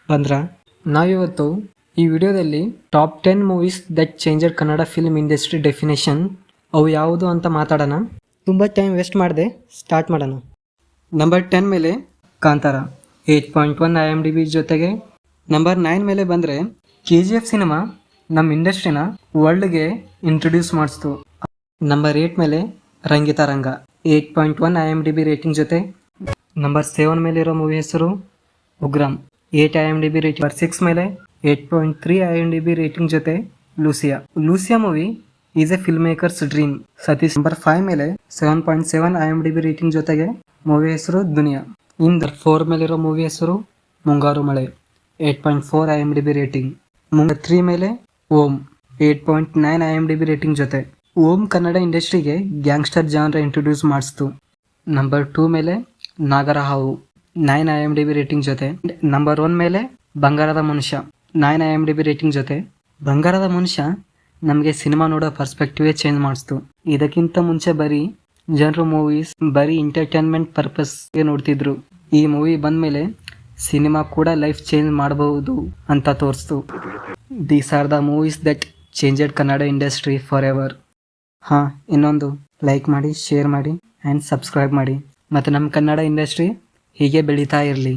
ಬಂದ್ರ ನಾವಿವತ್ತು ಈ ವಿಡಿಯೋದಲ್ಲಿ top 10 movies that changer Kannada film industry definition ಅವು ಯಾವುದು ಅಂತ ಮಾತಾಡೋಣ. ತುಂಬ ಟೈಮ್ ವೇಸ್ಟ್ ಮಾಡಿದೆ, ಸ್ಟಾರ್ಟ್ ಮಾಡೋಣ. ನಂಬರ್ 10 ಮೇಲೆ ಕಾಂತಾರ 8.1 IMDb ಜೊತೆಗೆ ನಂಬರ್ 9 ಮೇಲೆ ಬಂದರೆ KGF ಸಿನಿಮಾ ನಮ್ಮ ಇಂಡಸ್ಟ್ರಿನ ವರ್ಲ್ಡ್ಗೆ ಇಂಟ್ರೊಡ್ಯೂಸ್ ಮಾಡಿಸ್ತು. ನಂಬರ್ 8 ಮೇಲೆ ರಂಗಿತ ರಂಗ 8.1 IMDb ರೇಟಿಂಗ್ ಜೊತೆ. ನಂಬರ್ 7 ಮೇಲಿರೋ ಮೂವಿ ಹೆಸರು ಉಗ್ರಂ 8 IMDb ರೇಟಿಂಗ್. ನಂಬರ್ 6 ಮೇಲೆ 8.3 IMDb ರೇಟಿಂಗ್ ಜೊತೆ Lucia movie is A film makers dream Satish. Number 5 ಮೇಲೆ 7.7 IMDb ರೇಟಿಂಗ್ ಜೊತೆಗೆ ಮೂವಿ ಹೆಸರು ದುನಿಯಾ. ನಂಬರ್ 4 ಮೇಲಿರೋ ಮೂವಿ ಹೆಸರು ಮುಂಗಾರು ಮಳೆ 8.4 IMDb ರೇಟಿಂಗ್. ನಂಬರ್ 3 ಮೇಲೆ ಓಂ 8.9 IMDb ರೇಟಿಂಗ್ ಜೊತೆ. ಓಂ ಕನ್ನಡ ಇಂಡಸ್ಟ್ರಿಗೆ ಗ್ಯಾಂಗ್ಸ್ಟರ್ ಜಾನ್ರ ಇಂಟ್ರೊಡ್ಯೂಸ್ ಮಾಡಿಸ್ತು. ನಂಬರ್ 2 ಮೇಲೆ ನಾಗರ ಹಾವು 9 IMDb ರೇಟಿಂಗ್ ಜೊತೆ. ನಂಬರ್ 1 ಮೇಲೆ ಬಂಗಾರದ ಮನುಷ್ಯ 9 IMDb ರೇಟಿಂಗ್ ಜೊತೆ. ಬಂಗಾರದ ಮನುಷ್ಯ ನಮಗೆ ಸಿನಿಮಾ ನೋಡೋ ಪರ್ಸ್ಪೆಕ್ಟಿವೇ ಚೇಂಜ್ ಮಾಡಿಸ್ತು. ಇದಕ್ಕಿಂತ ಮುಂಚೆ ಜನರು ಮೂವೀಸ್ ಬರೀ ಎಂಟರ್ಟೈನ್ಮೆಂಟ್ ಪರ್ಪಸ್ಗೆ ನೋಡ್ತಿದ್ರು. ಈ ಮೂವಿ ಬಂದಮೇಲೆ ಸಿನಿಮಾ ಕೂಡ ಲೈಫ್ ಚೇಂಜ್ ಮಾಡಬಹುದು ಅಂತ ತೋರಿಸ್ತು. These are the movies that changed Kannada industry forever. ಇನ್ನೊಂದು ಲೈಕ್ ಮಾಡಿ, ಶೇರ್ ಮಾಡಿ ಆ್ಯಂಡ್ ಸಬ್ಸ್ಕ್ರೈಬ್ ಮಾಡಿ. ಮತ್ತು ನಮ್ಮ ಕನ್ನಡ ಇಂಡಸ್ಟ್ರಿ ಹೀಗೆ ಬೆಳೀತಾ ಇರಲಿ.